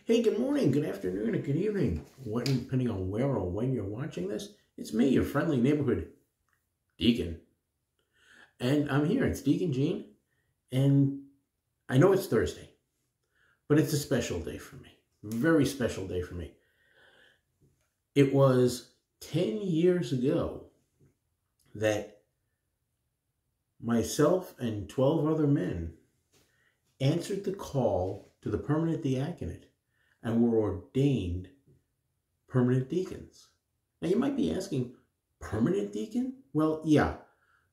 Hey, good morning, good afternoon, and good evening. Depending on where or when you're watching this, it's me, your friendly neighborhood Deacon. And I'm here, it's Deacon Gene, and I know it's Thursday, but it's a special day for me. Very special day for me. It was 10 years ago that myself and 12 other men answered the call to the Permanent Diaconate and were ordained permanent deacons. Now you might be asking, permanent deacon? Well, yeah,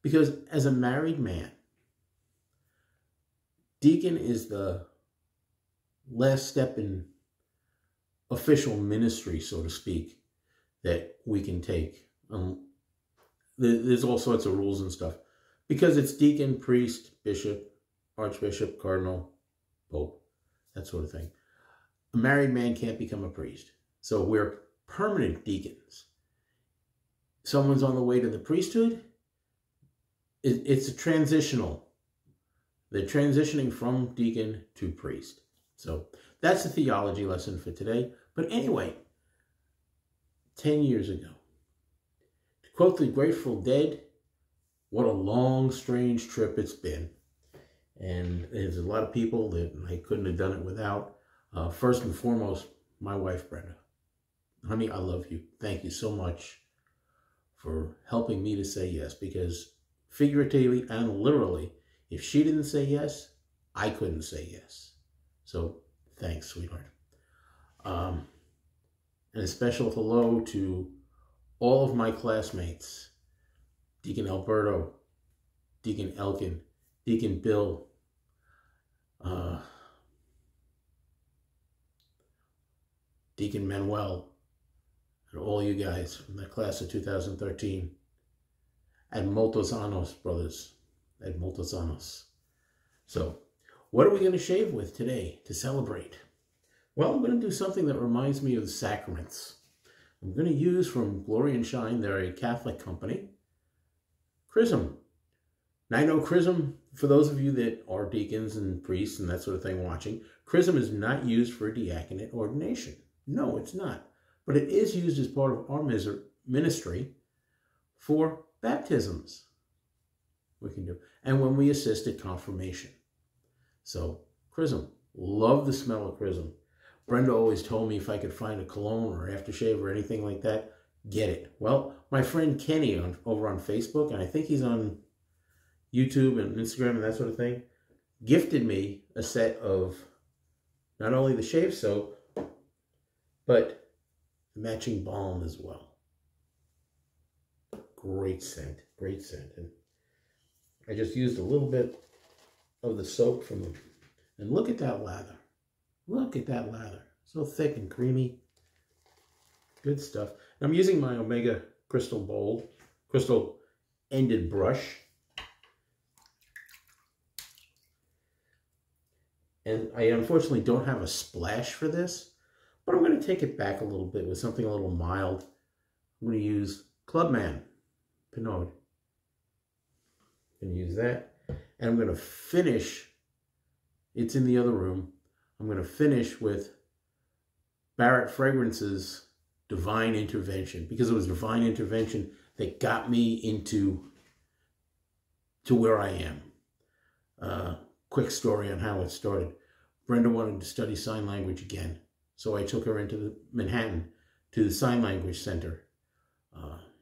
because as a married man, deacon is the last step in official ministry, so to speak, that we can take. There's all sorts of rules and stuff. Because it's deacon, priest, bishop, archbishop, cardinal, pope, that sort of thing. A married man can't become a priest. So we're permanent deacons. Someone's on the way to the priesthood. It's a transitional. They're transitioning from deacon to priest. So that's the theology lesson for today. But anyway, 10 years ago, to quote the Grateful Dead, what a long, strange trip it's been. And there's a lot of people that I couldn't have done it without. First and foremost, my wife, Brenda. Honey, I love you. Thank you so much for helping me to say yes, because figuratively and literally, if she didn't say yes, I couldn't say yes. So thanks, sweetheart. And a special hello to all of my classmates, Deacon Alberto, Deacon Elkin, Deacon Bill, Deacon Manuel, and all you guys from the class of 2013. At Moltos Anos, brothers. At Moltos Anos. So, what are we going to shave with today to celebrate? Well, I'm going to do something that reminds me of the sacraments. I'm going to use from Glory and Shine, they're a Catholic company, Chrism. Now, I know Chrism, for those of you that are deacons and priests and that sort of thing watching, Chrism is not used for diaconate ordination. No, it's not. But it is used as part of our ministry for baptisms. We can do. And when we assist at confirmation. So, Chrism. Love the smell of Chrism. Brenda always told me if I could find a cologne or aftershave or anything like that, get it. Well, my friend Kenny over on Facebook, and I think he's on YouTube and Instagram and that sort of thing, gifted me a set of not only the shave soap, but the matching balm as well. Great scent, great scent. And I just used a little bit of the soap from them. And look at that lather. Look at that lather. So thick and creamy. Good stuff. And I'm using my Omega crystal ended brush. And I unfortunately don't have a splash for this, but I'm going to take it back a little bit with something a little mild. I'm going to use Clubman Pinot. I'm going to use that. And I'm going to finish, it's in the other room, I'm going to finish with Barrett Fragrance's Divine Intervention, because it was Divine Intervention that got me to where I am. Quick story on how it started. Brenda wanted to study sign language again, so I took her into Manhattan to the Sign Language Center.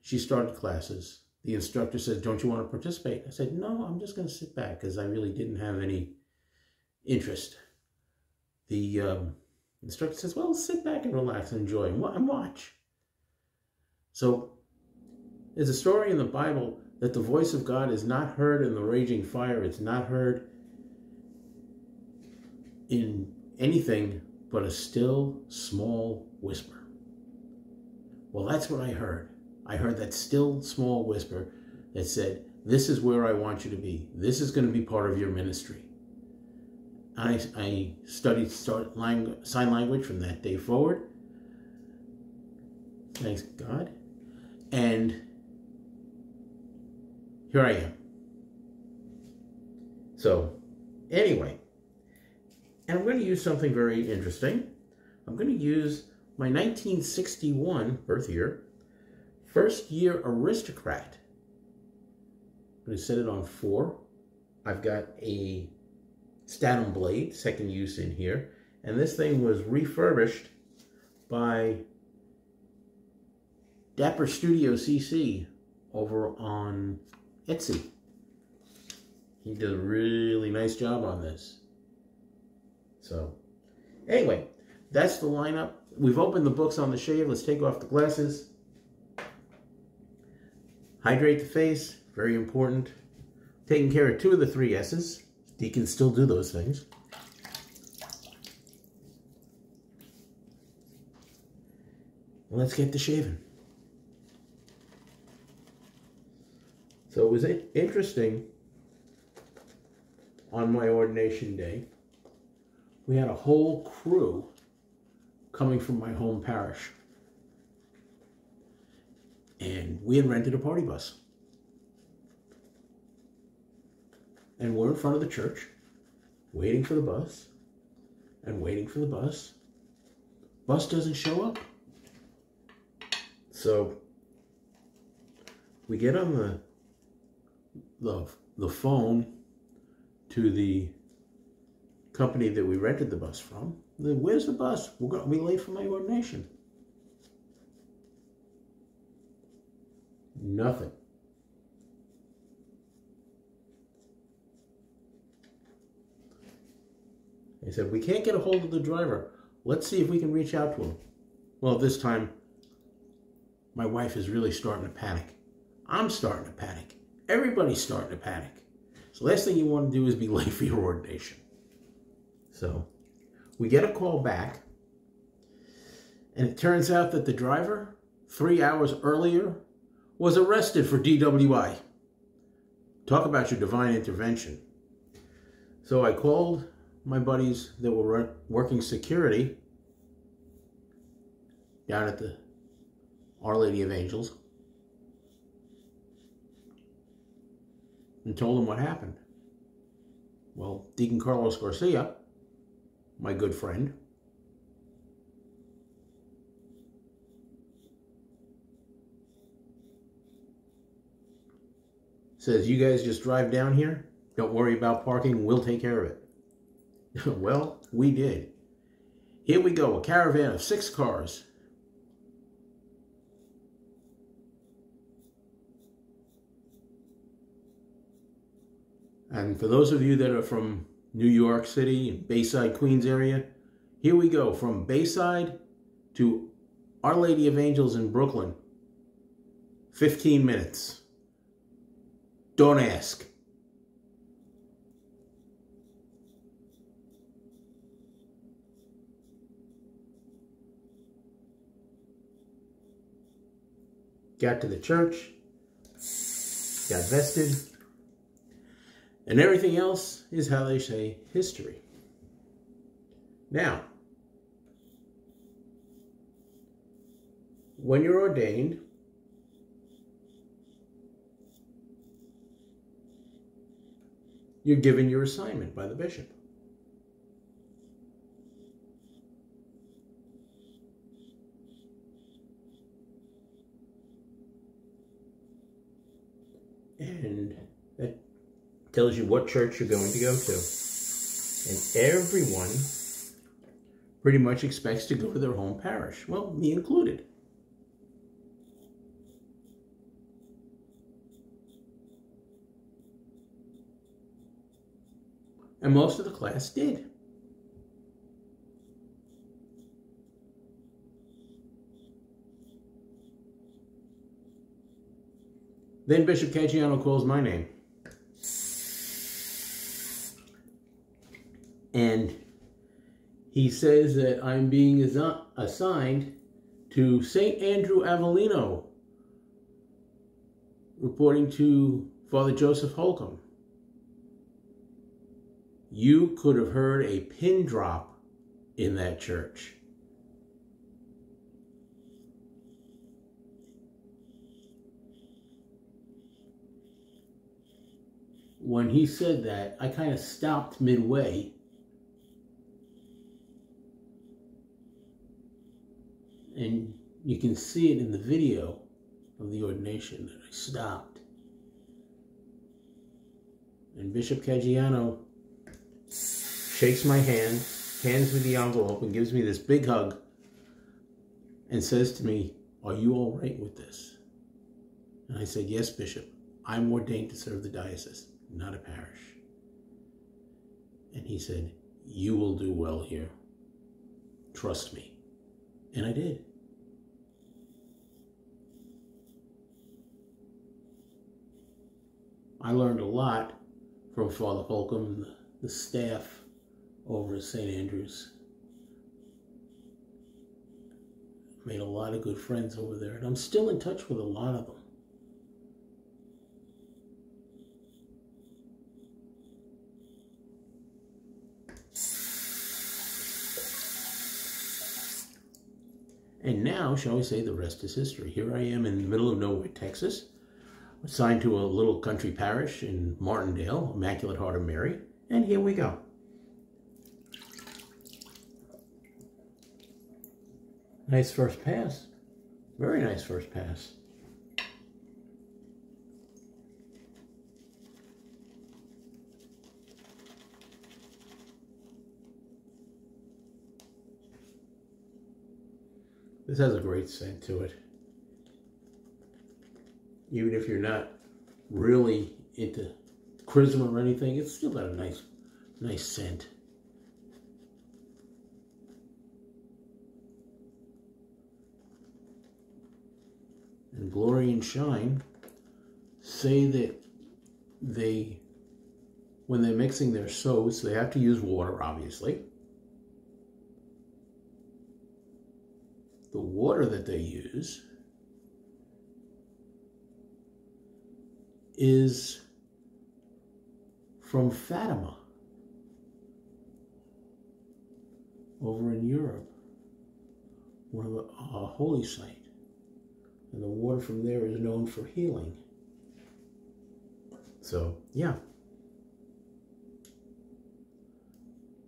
She started classes. The instructor said, "Don't you want to participate?" I said, "No, I'm just going to sit back," because I really didn't have any interest. The instructor says, "Well, sit back and relax and enjoy and watch." So there's a story in the Bible that the voice of God is not heard in the raging fire. It's not heard in anything but a still, small whisper. Well, that's what I heard. I heard that still, small whisper that said, "This is where I want you to be. This is going to be part of your ministry." I studied sign language from that day forward. Thanks God. And here I am. So, anyway, and I'm going to use something very interesting. I'm going to use my 1961 birth year, first year Aristocrat. I'm going to set it on 4. I've got a Statum blade, second use in here. And this thing was refurbished by Dapper Studio CC over on Etsy. He did a really nice job on this. So, anyway, that's the lineup. We've opened the books on the shave. Let's take off the glasses. Hydrate the face, very important. Taking care of 2 of the 3 S's. Deacons still do those things. Let's get to shaving. So it was interesting on my ordination day. We had a whole crew coming from my home parish. And we had rented a party bus. And we're in front of the church, waiting for the bus, and waiting for the bus. Bus doesn't show up. So we get on the phone to the company that we rented the bus from. Where's the bus? We're going to be late for my ordination. Nothing. They said, we can't get a hold of the driver. Let's see if we can reach out to him. Well, this time, my wife is really starting to panic. I'm starting to panic. Everybody's starting to panic. So last thing you want to do is be late for your ordination. So we get a call back, and it turns out that the driver, 3 hours earlier, was arrested for DWI. Talk about your divine intervention. So I called my buddies that were working security down at the Our Lady of Angels and told them what happened. Well, Deacon Carlos Garcia, my good friend, says, you guys just drive down here. Don't worry about parking. We'll take care of it. Well, we did. Here we go, a caravan of 6 cars. And for those of you that are from New York City and Bayside, Queens area, here we go, from Bayside to Our Lady of Angels in Brooklyn. 15 minutes. Don't ask. Got to the church, got vested, and everything else is how they say history. Now, when you're ordained, you're given your assignment by the bishop. And that tells you what church you're going to go to. And everyone pretty much expects to go to their home parish. Well, me included. And most of the class did. Then Bishop Caggiano calls my name. And he says that I'm being assigned to St. Andrew Avellino, reporting to Father Joseph Holcomb. You could have heard a pin drop in that church. When he said that, I kind of stopped midway And you can see it in the video of the ordination that I stopped. And Bishop Caggiano shakes my hand, hands me the envelope, and gives me this big hug and says to me, "Are you all right with this?" And I said, "Yes, Bishop. I'm ordained to serve the diocese, not a parish." And he said, "You will do well here. Trust me." And I did. I learned a lot from Father Holcomb and the staff over at St. Andrews. Made a lot of good friends over there, and I'm still in touch with a lot of them. And now, shall we say, the rest is history. Here I am in the middle of nowhere, Texas, assigned to a little country parish in Martindale, Immaculate Heart of Mary, and here we go. Nice first pass. Very nice first pass. This has a great scent to it. Even if you're not really into Chrism or anything, it's still got a nice scent. And Glory and Shine say that when they're mixing their soaps, they have to use water, obviously. The water that they use is from Fatima over in Europe, one of a holy site. And the water from there is known for healing. So, yeah.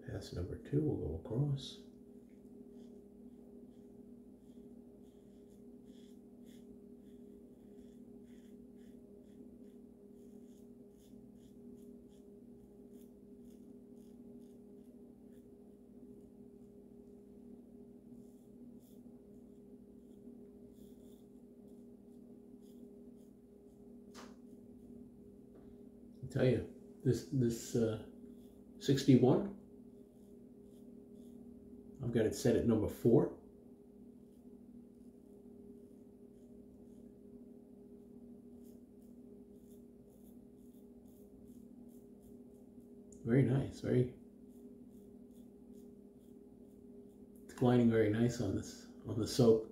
Pass number 2 will go across. I tell you, this 61, I've got it set at number 4. Very nice, it's gliding very nice on the soap.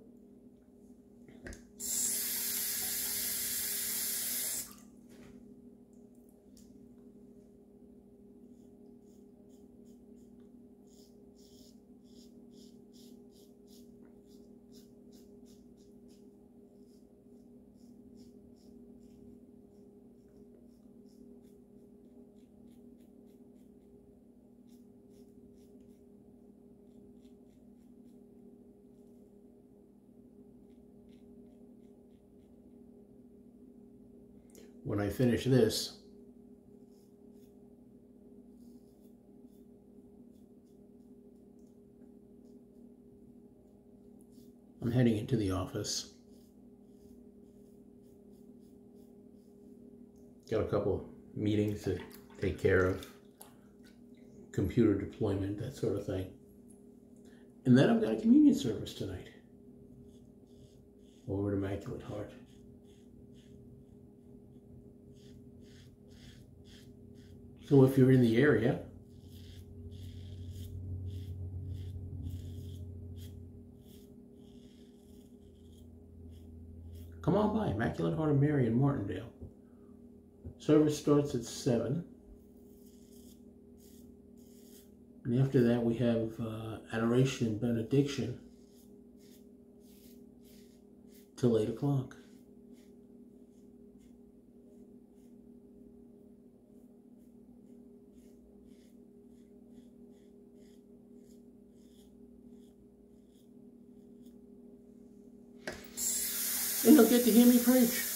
When I finish this, I'm heading into the office. Got a couple of meetings to take care of, computer deployment, that sort of thing. And then I've got a communion service tonight over at Immaculate Heart. So if you're in the area, come on by, Immaculate Heart of Mary in Martindale. Service starts at 7. And after that we have adoration and benediction till 8 o'clock. and they'll get to hear me preach.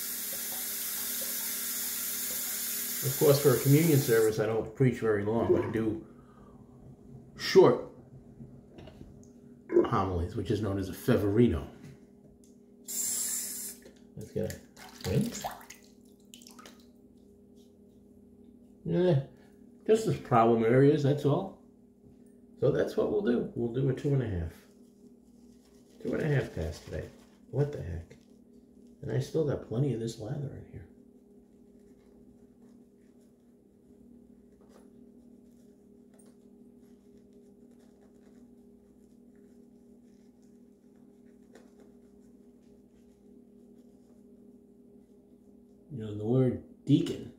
Of course, for a communion service, I don't preach very long. I do short homilies, which is known as a feverino. Let's get a rinse. Yeah, just as problem areas, that's all. So that's what we'll do. We'll do a 2.5. 2.5 pass today. What the heck? And I still got plenty of this lather in here. You know, the word deacon,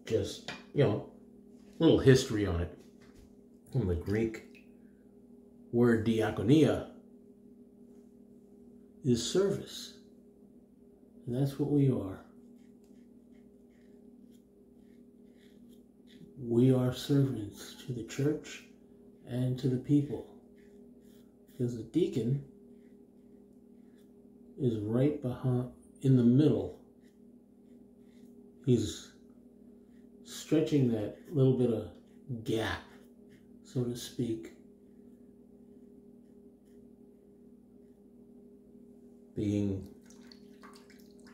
just, you know, a little history on it. From the Greek word diakonia is service. And that's what we are. We are servants to the church and to the people. Because the deacon is right behind, in the middle. He's stretching that little bit of gap, so to speak. Being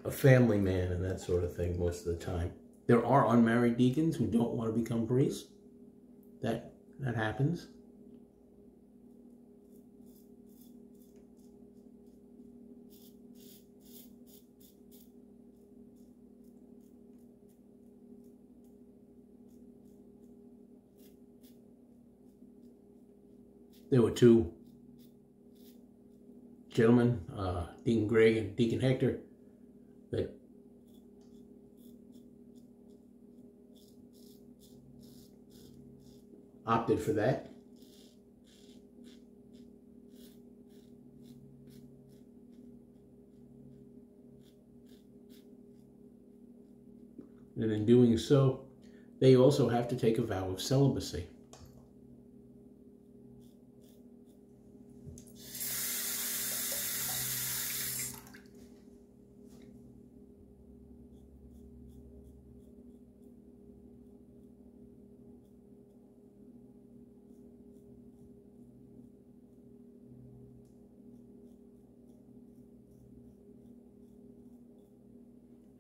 a family man and that sort of thing most of the time. There are unmarried deacons who don't want to become priests. That happens. There were two gentlemen, Deacon Greg and Deacon Hector, that opted for that. And in doing so, they also have to take a vow of celibacy.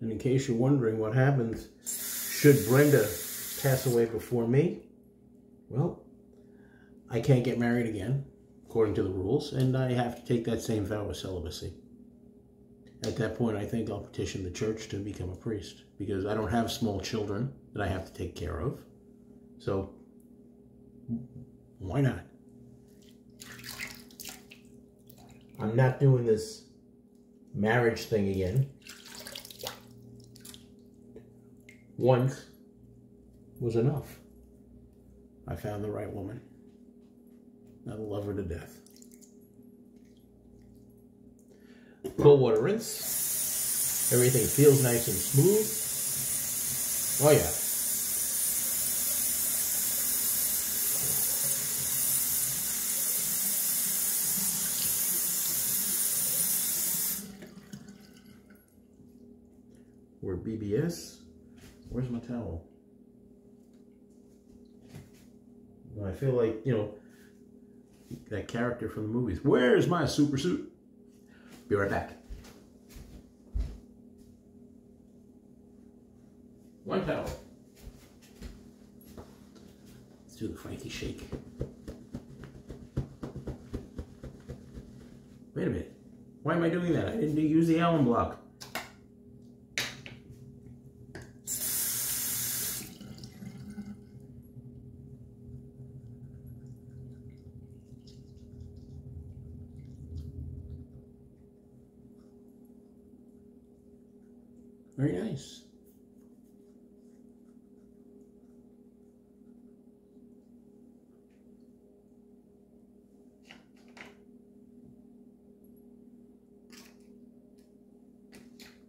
And in case you're wondering what happens, should Brenda pass away before me, well, I can't get married again, according to the rules, and I have to take that same vow of celibacy. At that point, I think I'll petition the church to become a priest, because I don't have small children that I have to take care of. So, why not? I'm not doing this marriage thing again. Once was enough. I found the right woman. I love her to death. Cold water rinse. Everything feels nice and smooth. Oh yeah. We're BBS. Where's my towel? I feel like, you know, that character from the movies. Where's my super suit? Be right back. One towel. Let's do the Frankie shake. Wait a minute. Why am I doing that? I didn't use the Allen block. Very nice.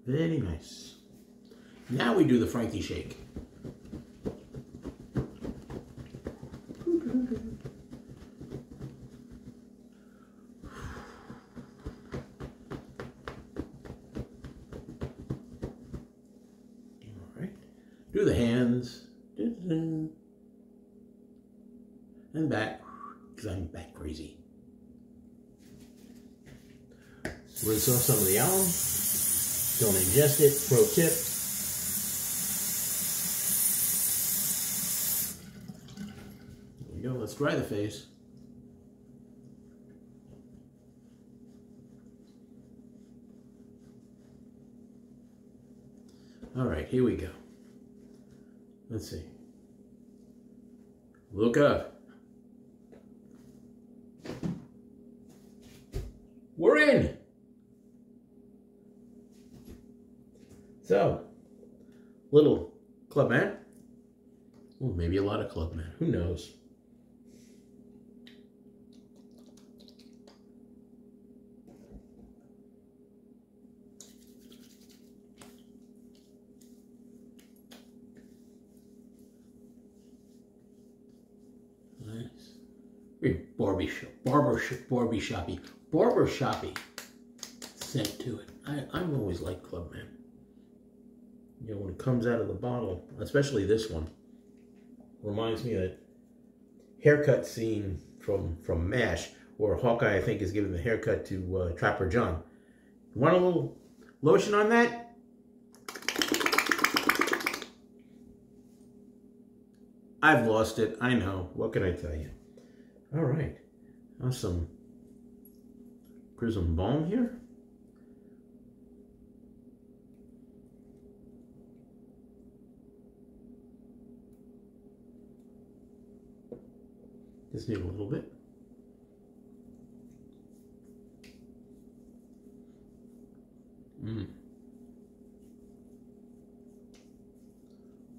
Very nice. Now we do the Frankie shake. the hands, and back, because I'm back crazy. Rinse off some of the alum. Don't ingest it. Pro tip. There we go. Let's dry the face. All right, here we go. Let's see. Look up. We're in. So, little Clubman. Well, maybe a lot of Clubman. Who knows? Nice. Very barbershoppy scent to it. I've always liked Clubman. You know, when it comes out of the bottle, especially this one, reminds me of that haircut scene from MASH, where Hawkeye, I think, is giving the haircut to Trapper John. You want a little lotion on that? I've lost it. I know. What can I tell you? All right. Now some Chrism Balm here. Just need a little bit.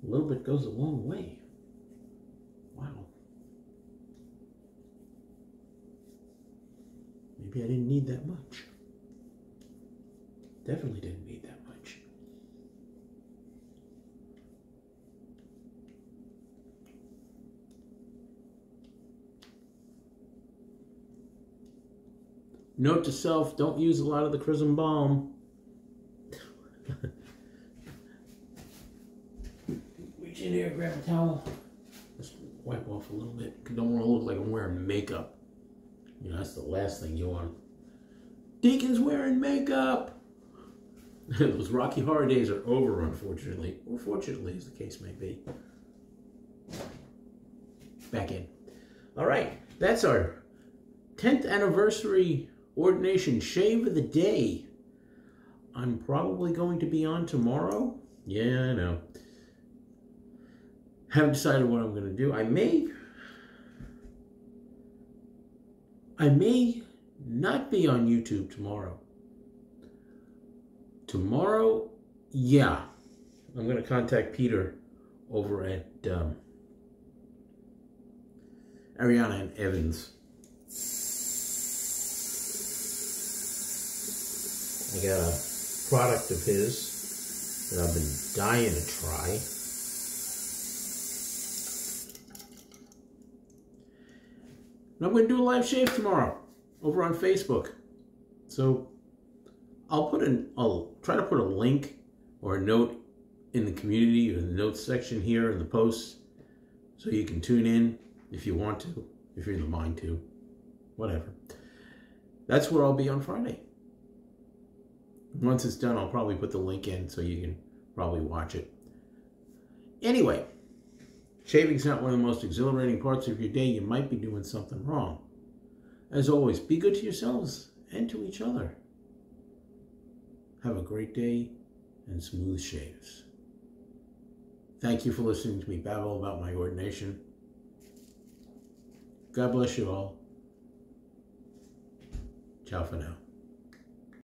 A little bit goes a long way. Wow. Maybe I didn't need that much. Definitely didn't need that much. Note to self, don't use a lot of the Chrism Balm. Reach in here, grab a towel. Just wipe off a little bit. Don't want to look like I'm wearing makeup. You know, that's the last thing you want. Deacon's wearing makeup! Those Rocky Horror days are over, unfortunately. Or fortunately, as the case may be. Back in. All right, that's our 10th anniversary Ordination Shave of the Day. I'm probably going to be on tomorrow. Yeah, I know. Haven't decided what I'm going to do. I may not be on YouTube tomorrow. Tomorrow, yeah. I'm going to contact Peter over at Ariana and Evans. I got a product of his that I've been dying to try. And I'm going to do a live shave tomorrow over on Facebook. So I'll try to put a link or a note in the community or the notes section here in the posts so you can tune in if you want to, if you're in the mind to, whatever. That's where I'll be on Friday. Once it's done, I'll probably put the link in so you can probably watch it. Anyway, shaving's not one of the most exhilarating parts of your day. You might be doing something wrong. As always, be good to yourselves and to each other. Have a great day and smooth shaves. Thank you for listening to me babble about my ordination. God bless you all. Ciao for now.